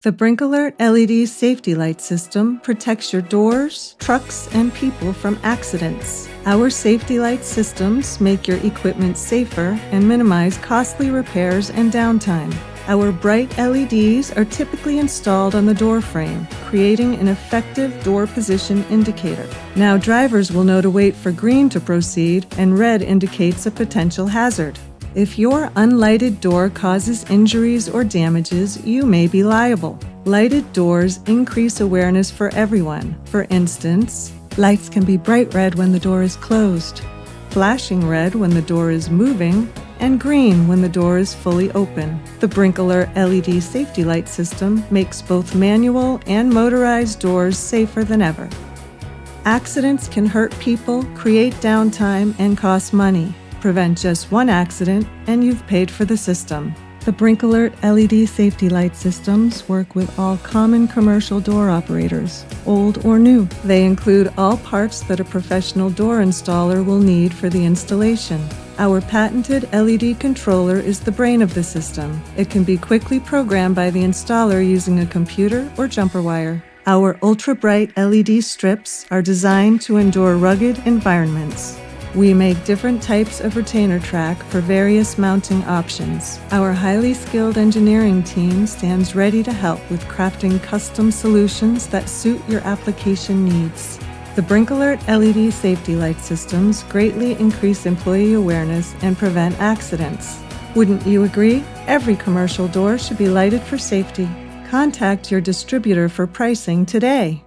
The BrinkAlert LED safety light system protects your doors, trucks, and people from accidents. Our safety light systems make your equipment safer and minimize costly repairs and downtime. Our bright LEDs are typically installed on the door frame, creating an effective door position indicator. Now drivers will know to wait for green to proceed, and red indicates a potential hazard. If your unlighted door causes injuries or damages, you may be liable. Lighted doors increase awareness for everyone. For instance, lights can be bright red when the door is closed, flashing red when the door is moving, and green when the door is fully open. The BrinkAlert LED safety light system makes both manual and motorized doors safer than ever. Accidents can hurt people, create downtime, and cost money. Prevent just one accident, and you've paid for the system. The BrinkAlert LED safety light systems work with all common commercial door operators, old or new. They include all parts that a professional door installer will need for the installation. Our patented LED controller is the brain of the system. It can be quickly programmed by the installer using a computer or jumper wire. Our ultra-bright LED strips are designed to endure rugged environments. We make different types of retainer track for various mounting options. Our highly skilled engineering team stands ready to help with crafting custom solutions that suit your application needs. The BrinkAlert LED safety light systems greatly increase employee awareness and prevent accidents. Wouldn't you agree? Every commercial door should be lighted for safety. Contact your distributor for pricing today.